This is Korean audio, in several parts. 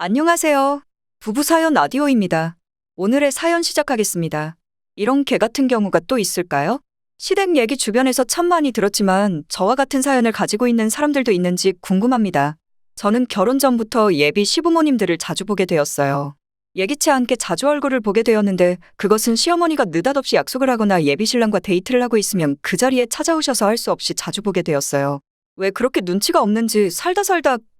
안녕하세요. 부부사연 라디오입니다. 오늘의 사연 시작하겠습니다. 이런 개 같은 경우가 또 있을까요? 시댁 얘기 주변에서 참 많이 들었지만 저와 같은 사연을 가지고 있는 사람들도 있는지 궁금합니다. 저는 결혼 전부터 예비 시부모님들을 자주 보게 되었어요. 예기치 않게 자주 얼굴을 보게 되었는데 그것은 시어머니가 느닷없이 약속을 하거나 예비 신랑과 데이트를 하고 있으면 그 자리에 찾아오셔서 할 수 없이 자주 보게 되었어요. 왜 그렇게 눈치가 없는지 살다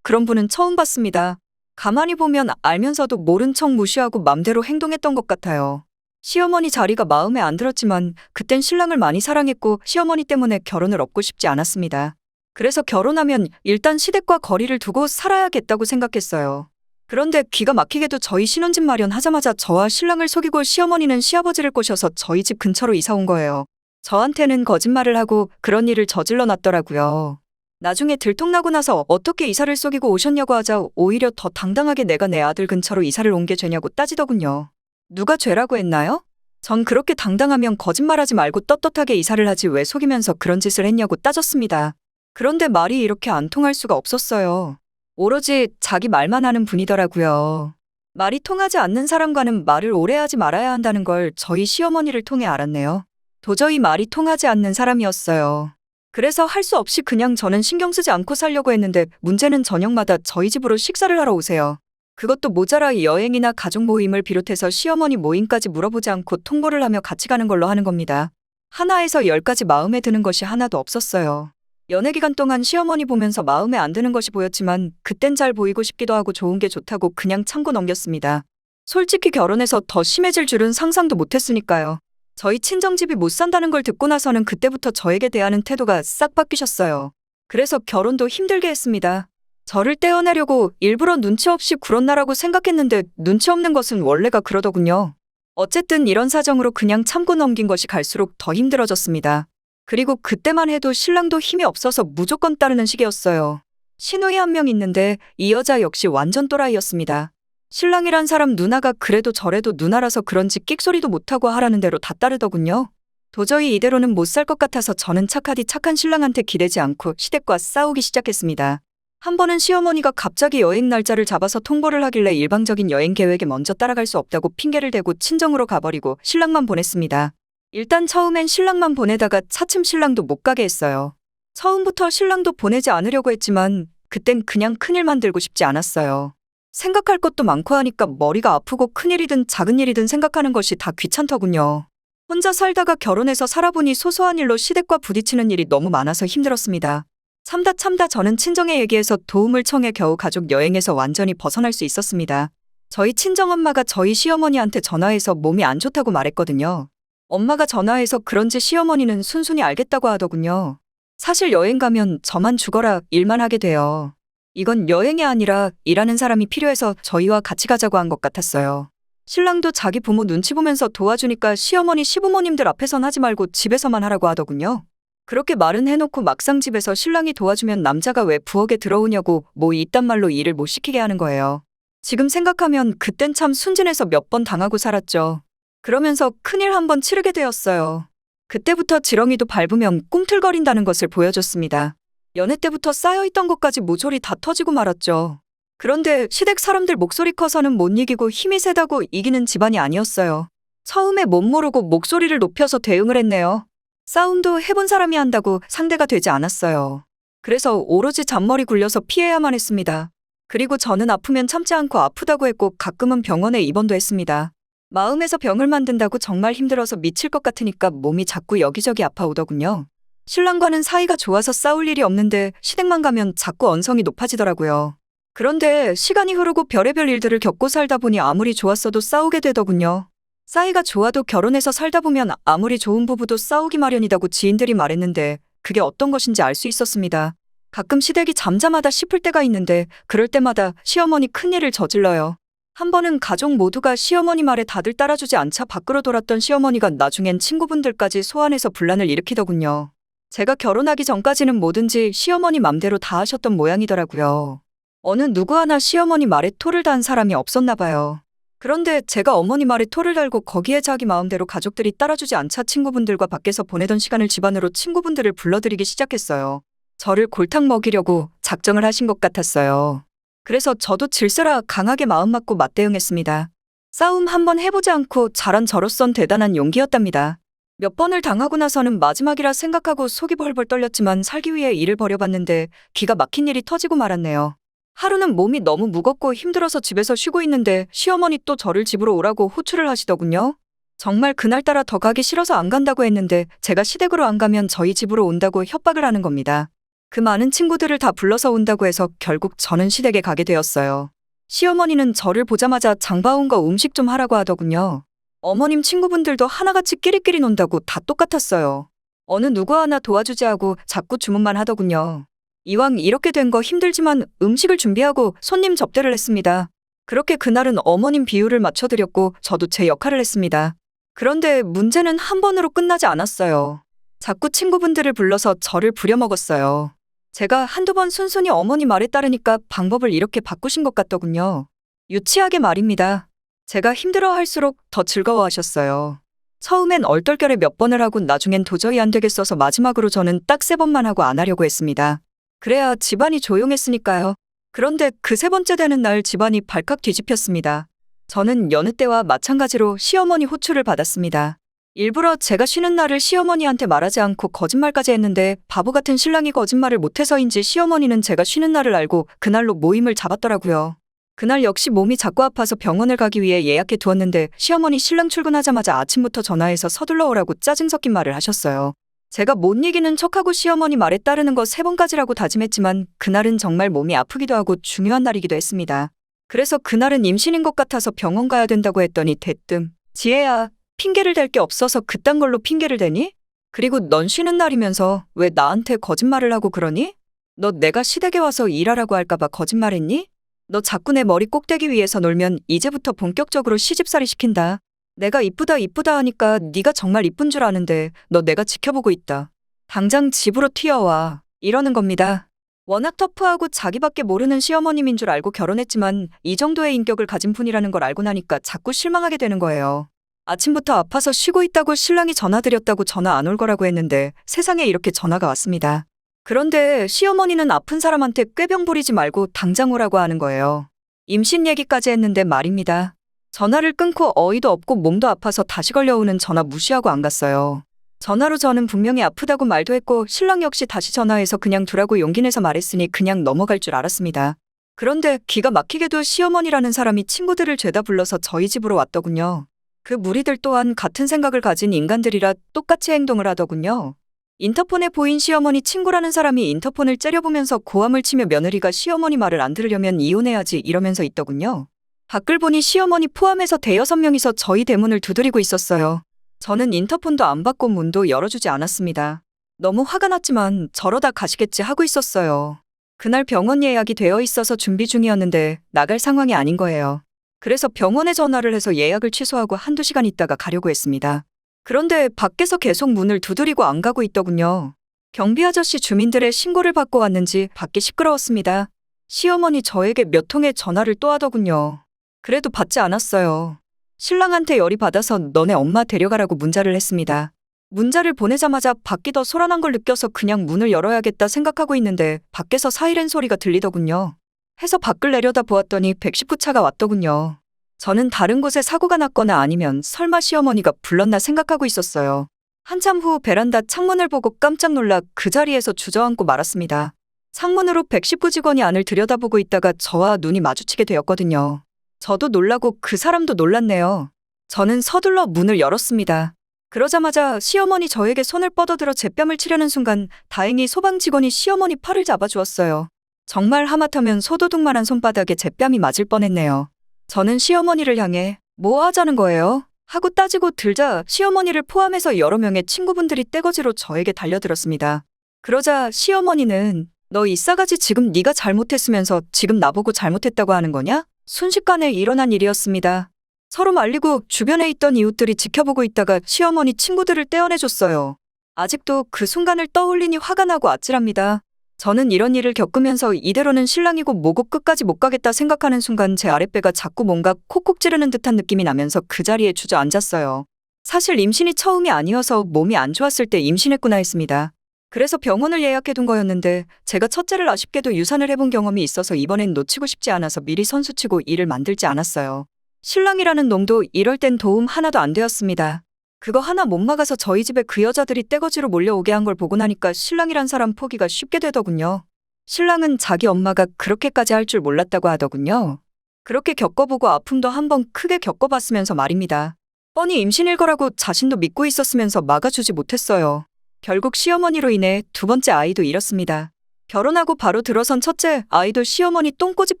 그런 분은 처음 봤습니다. 가만히 보면 알면서도 모른 척 무시하고 맘대로 행동했던 것 같아요. 시어머니 자리가 마음에 안 들었지만 그땐 신랑을 많이 사랑했고 시어머니 때문에 결혼을 업고 싶지 않았습니다. 그래서 결혼하면 일단 시댁과 거리를 두고 살아야겠다고 생각했어요. 그런데 기가 막히게도 저희 신혼집 마련하자마자 저와 신랑을 속이고 시어머니는 시아버지를 꼬셔서 저희 집 근처로 이사 온 거예요. 저한테는 거짓말을 하고 그런 일을 저질러 놨더라고요. 나중에 들통나고 나서 어떻게 이사를 속이고 오셨냐고 하자 오히려 더 당당하게 내가 내 아들 근처로 이사를 온 게 죄냐고 따지더군요. 누가 죄라고 했나요? 전 그렇게 당당하면 거짓말하지 말고 떳떳하게 이사를 하지 왜 속이면서 그런 짓을 했냐고 따졌습니다. 그런데 말이 이렇게 안 통할 수가 없었어요. 오로지 자기 말만 하는 분이더라고요. 말이 통하지 않는 사람과는 말을 오래 하지 말아야 한다는 걸 저희 시어머니를 통해 알았네요. 도저히 말이 통하지 않는 사람이었어요. 그래서 할 수 없이 그냥 저는 신경 쓰지 않고 살려고 했는데 문제는 저녁마다 저희 집으로 식사를 하러 오세요. 그것도 모자라 여행이나 가족 모임을 비롯해서 시어머니 모임까지 물어보지 않고 통보를 하며 같이 가는 걸로 하는 겁니다. 하나에서 10까지 마음에 드는 것이 하나도 없었어요. 연애 기간 동안 시어머니 보면서 마음에 안 드는 것이 보였지만 그땐 잘 보이고 싶기도 하고 좋은 게 좋다고 그냥 참고 넘겼습니다. 솔직히 결혼해서 더 심해질 줄은 상상도 못했으니까요. 저희 친정집이 못 산다는 걸 듣고 나서는 그때부터 저에게 대하는 태도가 싹 바뀌셨어요. 그래서 결혼도 힘들게 했습니다. 저를 떼어내려고 일부러 눈치 없이 굴었나라고 생각했는데 눈치 없는 것은 원래가 그러더군요. 어쨌든 이런 사정으로 그냥 참고 넘긴 것이 갈수록 더 힘들어졌습니다. 그리고 그때만 해도 신랑도 힘이 없어서 무조건 따르는 시기였어요. 시누이 한 명 있는데 이 여자 역시 완전 또라이였습니다. 신랑이란 사람 누나가 그래도 저래도 누나라서 그런지 끽소리도 못하고 하라는 대로 다 따르더군요. 도저히 이대로는 못 살 것 같아서 저는 착하디 착한 신랑한테 기대지 않고 시댁과 싸우기 시작했습니다. 한 번은 시어머니가 갑자기 여행 날짜를 잡아서 통보를 하길래 일방적인 여행 계획에 먼저 따라갈 수 없다고 핑계를 대고 친정으로 가버리고 신랑만 보냈습니다. 일단 처음엔 신랑만 보내다가 차츰 신랑도 못 가게 했어요. 처음부터 신랑도 보내지 않으려고 했지만 그땐 그냥 큰일 만들고 싶지 않았어요. 생각할 것도 많고 하니까 머리가 아프고 큰일이든 작은 일이든 생각하는 것이 다 귀찮더군요. 혼자 살다가 결혼해서 살아보니 소소한 일로 시댁과 부딪히는 일이 너무 많아서 힘들었습니다. 참다 저는 친정에 얘기해서 도움을 청해 겨우 가족 여행에서 완전히 벗어날 수 있었습니다. 저희 친정엄마가 저희 시어머니한테 전화해서 몸이 안 좋다고 말했거든요. 엄마가 전화해서 그런지 시어머니는 순순히 알겠다고 하더군요. 사실 여행 가면 저만 죽어라 일만 하게 돼요. 이건 여행이 아니라 일하는 사람이 필요해서 저희와 같이 가자고 한 것 같았어요. 신랑도 자기 부모 눈치 보면서 도와주니까 시어머니 시부모님들 앞에선 하지 말고 집에서만 하라고 하더군요. 그렇게 말은 해놓고 막상 집에서 신랑이 도와주면 남자가 왜 부엌에 들어오냐고 뭐 이딴 말로 일을 못 시키게 하는 거예요. 지금 생각하면 그땐 참 순진해서 몇 번 당하고 살았죠. 그러면서 큰일 한 번 치르게 되었어요. 그때부터 지렁이도 밟으면 꿈틀거린다는 것을 보여줬습니다. 연애 때부터 쌓여있던 것까지 모조리 다 터지고 말았죠. 그런데 시댁 사람들 목소리 커서는 못 이기고 힘이 세다고 이기는 집안이 아니었어요. 처음에 못 모르고 목소리를 높여서 대응을 했네요. 싸움도 해본 사람이 한다고 상대가 되지 않았어요. 그래서 오로지 잔머리 굴려서 피해야만 했습니다. 그리고 저는 아프면 참지 않고 아프다고 했고 가끔은 병원에 입원도 했습니다. 마음에서 병을 만든다고 정말 힘들어서 미칠 것 같으니까 몸이 자꾸 여기저기 아파오더군요. 신랑과는 사이가 좋아서 싸울 일이 없는데 시댁만 가면 자꾸 언성이 높아지더라고요. 그런데 시간이 흐르고 별의별 일들을 겪고 살다 보니 아무리 좋았어도 싸우게 되더군요. 사이가 좋아도 결혼해서 살다 보면 아무리 좋은 부부도 싸우기 마련이다고 지인들이 말했는데 그게 어떤 것인지 알 수 있었습니다. 가끔 시댁이 잠잠하다 싶을 때가 있는데 그럴 때마다 시어머니 큰일을 저질러요. 한 번은 가족 모두가 시어머니 말에 다들 따라주지 않자 밖으로 돌았던 시어머니가 나중엔 친구분들까지 소환해서 분란을 일으키더군요. 제가 결혼하기 전까지는 뭐든지 시어머니 맘대로 다 하셨던 모양이더라고요. 어느 누구 하나 시어머니 말에 토를 단 사람이 없었나 봐요. 그런데 제가 어머니 말에 토를 달고 거기에 자기 마음대로 가족들이 따라주지 않자 친구분들과 밖에서 보내던 시간을 집안으로 친구분들을 불러들이기 시작했어요. 저를 골탕 먹이려고 작정을 하신 것 같았어요. 그래서 저도 질세라 강하게 마음 먹고 맞대응했습니다. 싸움 한번 해보지 않고 잘한 저로선 대단한 용기였답니다. 몇 번을 당하고 나서는 마지막이라 생각하고 속이 벌벌 떨렸지만 살기 위해 일을 벌여봤는데 기가 막힌 일이 터지고 말았네요. 하루는 몸이 너무 무겁고 힘들어서 집에서 쉬고 있는데 시어머니 또 저를 집으로 오라고 호출을 하시더군요. 정말 그날따라 더 가기 싫어서 안 간다고 했는데 제가 시댁으로 안 가면 저희 집으로 온다고 협박을 하는 겁니다. 그 많은 친구들을 다 불러서 온다고 해서 결국 저는 시댁에 가게 되었어요. 시어머니는 저를 보자마자 장바온 거 음식 좀 하라고 하더군요. 어머님 친구분들도 하나같이 끼리끼리 논다고 다 똑같았어요. 어느 누구 하나 도와주지 하고 자꾸 주문만 하더군요. 이왕 이렇게 된 거 힘들지만 음식을 준비하고 손님 접대를 했습니다. 그렇게 그날은 어머님 비율을 맞춰드렸고 저도 제 역할을 했습니다. 그런데 문제는 한 번으로 끝나지 않았어요. 자꾸 친구분들을 불러서 저를 부려먹었어요. 제가 한두 번 순순히 어머니 말에 따르니까 방법을 이렇게 바꾸신 것 같더군요. 유치하게 말입니다. 제가 힘들어할수록 더 즐거워하셨어요. 처음엔 얼떨결에 몇 번을 하고 나중엔 도저히 안 되겠어서 마지막으로 저는 딱 3번만 하고 안 하려고 했습니다. 그래야 집안이 조용했으니까요. 그런데 그 3번째 되는 날 집안이 발칵 뒤집혔습니다. 저는 여느 때와 마찬가지로 시어머니 호출을 받았습니다. 일부러 제가 쉬는 날을 시어머니한테 말하지 않고 거짓말까지 했는데 바보 같은 신랑이 거짓말을 못해서인지 시어머니는 제가 쉬는 날을 알고 그날로 모임을 잡았더라고요. 그날 역시 몸이 자꾸 아파서 병원을 가기 위해 예약해 두었는데 시어머니 신랑 출근하자마자 아침부터 전화해서 서둘러 오라고 짜증 섞인 말을 하셨어요. 제가 못 이기는 척하고 시어머니 말에 따르는 거 3번까지라고 다짐했지만 그날은 정말 몸이 아프기도 하고 중요한 날이기도 했습니다. 그래서 그날은 임신인 것 같아서 병원 가야 된다고 했더니 대뜸 지혜야 핑계를 댈 게 없어서 그딴 걸로 핑계를 대니? 그리고 넌 쉬는 날이면서 왜 나한테 거짓말을 하고 그러니? 너 내가 시댁에 와서 일하라고 할까봐 거짓말했니? 너 자꾸 내 머리 꼭대기 위에서 놀면 이제부터 본격적으로 시집살이 시킨다. 내가 이쁘다 이쁘다 하니까 네가 정말 이쁜 줄 아는데 너 내가 지켜보고 있다. 당장 집으로 튀어와. 이러는 겁니다. 워낙 터프하고 자기밖에 모르는 시어머님인 줄 알고 결혼했지만 이 정도의 인격을 가진 분이라는 걸 알고 나니까 자꾸 실망하게 되는 거예요. 아침부터 아파서 쉬고 있다고 신랑이 전화드렸다고 전화 안 올 거라고 했는데 세상에 이렇게 전화가 왔습니다. 그런데 시어머니는 아픈 사람한테 꾀병 부리지 말고 당장 오라고 하는 거예요. 임신 얘기까지 했는데 말입니다. 전화를 끊고 어이도 없고 몸도 아파서 다시 걸려오는 전화 무시하고 안 갔어요. 전화로 저는 분명히 아프다고 말도 했고 신랑 역시 다시 전화해서 그냥 두라고 용기 내서 말했으니 그냥 넘어갈 줄 알았습니다. 그런데 기가 막히게도 시어머니라는 사람이 친구들을 죄다 불러서 저희 집으로 왔더군요. 그 무리들 또한 같은 생각을 가진 인간들이라 똑같이 행동을 하더군요. 인터폰에 보인 시어머니 친구라는 사람이 인터폰을 째려보면서 고함을 치며 며느리가 시어머니 말을 안 들으려면 이혼해야지 이러면서 있더군요. 밖을 보니 시어머니 포함해서 대여섯 명이서 저희 대문을 두드리고 있었어요. 저는 인터폰도 안 받고 문도 열어주지 않았습니다. 너무 화가 났지만 저러다 가시겠지 하고 있었어요. 그날 병원 예약이 되어 있어서 준비 중이었는데 나갈 상황이 아닌 거예요. 그래서 병원에 전화를 해서 예약을 취소하고 한두 시간 있다가 가려고 했습니다. 그런데 밖에서 계속 문을 두드리고 안 가고 있더군요. 경비 아저씨 주민들의 신고를 받고 왔는지 밖이 시끄러웠습니다. 시어머니 저에게 몇 통의 전화를 또 하더군요. 그래도 받지 않았어요. 신랑한테 열이 받아서 너네 엄마 데려가라고 문자를 했습니다. 문자를 보내자마자 밖이 더 소란한 걸 느껴서 그냥 문을 열어야겠다 생각하고 있는데 밖에서 사이렌 소리가 들리더군요. 해서 밖을 내려다 보았더니 119차가 왔더군요. 저는 다른 곳에 사고가 났거나 아니면 설마 시어머니가 불렀나 생각하고 있었어요. 한참 후 베란다 창문을 보고 깜짝 놀라 그 자리에서 주저앉고 말았습니다. 창문으로 119 직원이 안을 들여다보고 있다가 저와 눈이 마주치게 되었거든요. 저도 놀라고 그 사람도 놀랐네요. 저는 서둘러 문을 열었습니다. 그러자마자 시어머니 저에게 손을 뻗어들어 제 뺨을 치려는 순간 다행히 소방 직원이 시어머니 팔을 잡아주었어요. 정말 하마터면 소도둑만한 손바닥에 제 뺨이 맞을 뻔했네요. 저는 시어머니를 향해 뭐 하자는 거예요? 하고 따지고 들자 시어머니를 포함해서 여러 명의 친구분들이 떼거지로 저에게 달려들었습니다. 그러자 시어머니는 너 이 싸가지 지금 네가 잘못했으면서 지금 나보고 잘못했다고 하는 거냐? 순식간에 일어난 일이었습니다. 서로 말리고 주변에 있던 이웃들이 지켜보고 있다가 시어머니 친구들을 떼어내줬어요. 아직도 그 순간을 떠올리니 화가 나고 아찔합니다. 저는 이런 일을 겪으면서 이대로는 신랑이고 뭐고 끝까지 못 가겠다 생각하는 순간 제 아랫배가 자꾸 뭔가 콕콕 찌르는 듯한 느낌이 나면서 그 자리에 주저앉았어요. 사실 임신이 처음이 아니어서 몸이 안 좋았을 때 임신했구나 했습니다. 그래서 병원을 예약해둔 거였는데 제가 첫째를 아쉽게도 유산을 해본 경험이 있어서 이번엔 놓치고 싶지 않아서 미리 선수치고 일을 만들지 않았어요. 신랑이라는 놈도 이럴 땐 도움 하나도 안 되었습니다. 그거 하나 못 막아서 저희 집에 그 여자들이 떼거지로 몰려오게 한 걸 보고 나니까 신랑이란 사람 포기가 쉽게 되더군요. 신랑은 자기 엄마가 그렇게까지 할 줄 몰랐다고 하더군요. 그렇게 겪어보고 아픔도 한번 크게 겪어봤으면서 말입니다. 뻔히 임신일 거라고 자신도 믿고 있었으면서 막아주지 못했어요. 결국 시어머니로 인해 두 번째 아이도 잃었습니다. 결혼하고 바로 들어선 첫째 아이도 시어머니 똥꼬집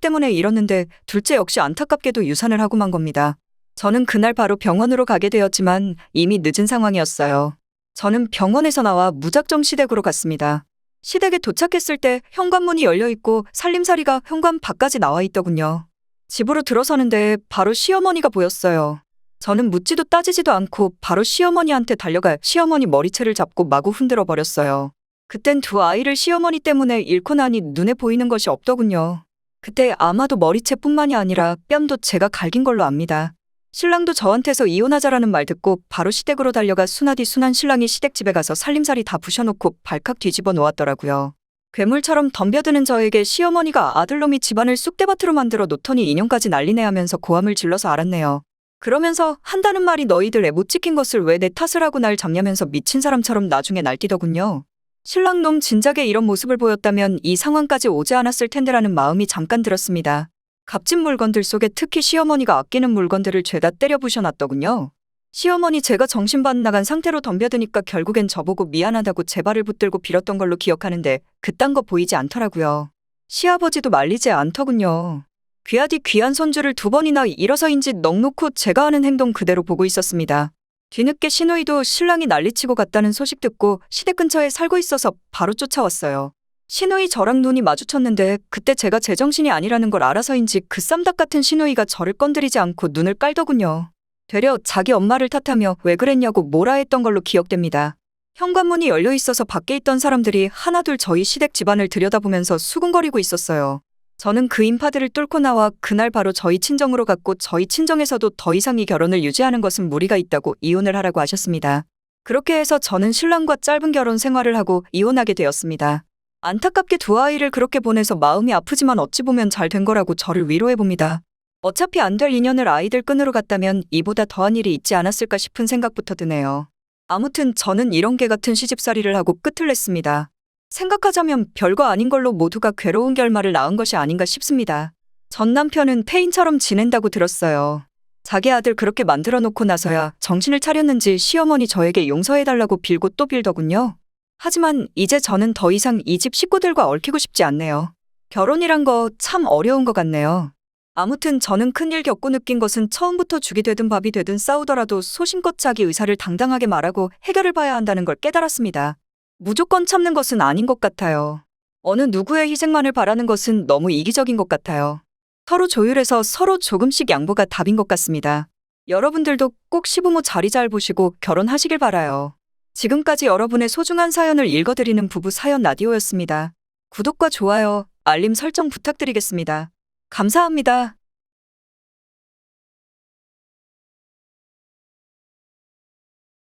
때문에 잃었는데 둘째 역시 안타깝게도 유산을 하고 만 겁니다. 저는 그날 바로 병원으로 가게 되었지만 이미 늦은 상황이었어요. 저는 병원에서 나와 무작정 시댁으로 갔습니다. 시댁에 도착했을 때 현관문이 열려있고 살림살이가 현관 밖까지 나와 있더군요. 집으로 들어서는데 바로 시어머니가 보였어요. 저는 묻지도 따지지도 않고 바로 시어머니한테 달려가 시어머니 머리채를 잡고 마구 흔들어 버렸어요. 그땐 두 아이를 시어머니 때문에 잃고 나니 눈에 보이는 것이 없더군요. 그때 아마도 머리채뿐만이 아니라 뺨도 제가 갈긴 걸로 압니다. 신랑도 저한테서 이혼하자라는 말 듣고 바로 시댁으로 달려가 순하디 순한 신랑이 시댁집에 가서 살림살이 다 부셔놓고 발칵 뒤집어 놓았더라고요. 괴물처럼 덤벼드는 저에게 시어머니가 아들놈이 집안을 쑥대밭으로 만들어 놓더니 인형까지 난리네 하면서 고함을 질러서 알았네요. 그러면서 한다는 말이 너희들 애 못 지킨 것을 왜 내 탓을 하고 날 잡냐면서 미친 사람처럼 나중에 날뛰더군요. 신랑놈 진작에 이런 모습을 보였다면 이 상황까지 오지 않았을 텐데라는 마음이 잠깐 들었습니다. 값진 물건들 속에 특히 시어머니가 아끼는 물건들을 죄다 때려 부셔놨더군요. 시어머니 제가 정신반 나간 상태로 덤벼드니까 결국엔 저보고 미안하다고 제 발을 붙들고 빌었던 걸로 기억하는데 그딴 거 보이지 않더라고요. 시아버지도 말리지 않더군요. 귀하디 귀한 손주를 두 번이나 잃어서인지 넋놓고 제가 하는 행동 그대로 보고 있었습니다. 뒤늦게 시누이도 신랑이 난리치고 갔다는 소식 듣고 시댁 근처에 살고 있어서 바로 쫓아왔어요. 시누이 저랑 눈이 마주쳤는데 그때 제가 제정신이 아니라는 걸 알아서인지 그 쌈닭 같은 시누이가 저를 건드리지 않고 눈을 깔더군요. 되려 자기 엄마를 탓하며 왜 그랬냐고 뭐라 했던 걸로 기억됩니다. 현관문이 열려 있어서 밖에 있던 사람들이 하나둘 저희 시댁 집안을 들여다보면서 수군거리고 있었어요. 저는 그 인파들을 뚫고 나와 그날 바로 저희 친정으로 갔고 저희 친정에서도 더 이상 이 결혼을 유지하는 것은 무리가 있다고 이혼을 하라고 하셨습니다. 그렇게 해서 저는 신랑과 짧은 결혼 생활을 하고 이혼하게 되었습니다. 안타깝게 두 아이를 그렇게 보내서 마음이 아프지만 어찌 보면 잘 된 거라고 저를 위로해봅니다. 어차피 안 될 인연을 아이들 끈으로 갔다면 이보다 더한 일이 있지 않았을까 싶은 생각부터 드네요. 아무튼 저는 이런 개 같은 시집살이를 하고 끝을 냈습니다. 생각하자면 별거 아닌 걸로 모두가 괴로운 결말을 낳은 것이 아닌가 싶습니다. 전 남편은 폐인처럼 지낸다고 들었어요. 자기 아들 그렇게 만들어 놓고 나서야 정신을 차렸는지 시어머니 저에게 용서해달라고 빌고 또 빌더군요. 하지만 이제 저는 더 이상 이 집 식구들과 얽히고 싶지 않네요. 결혼이란 거 참 어려운 것 같네요. 아무튼 저는 큰일 겪고 느낀 것은 처음부터 죽이 되든 밥이 되든 싸우더라도 소신껏 자기 의사를 당당하게 말하고 해결을 봐야 한다는 걸 깨달았습니다. 무조건 참는 것은 아닌 것 같아요. 어느 누구의 희생만을 바라는 것은 너무 이기적인 것 같아요. 서로 조율해서 서로 조금씩 양보가 답인 것 같습니다. 여러분들도 꼭 시부모 자리 잘 보시고 결혼하시길 바라요. 지금까지 여러분의 소중한 사연을 읽어드리는 부부 사연 라디오였습니다. 구독과 좋아요, 알림 설정 부탁드리겠습니다. 감사합니다.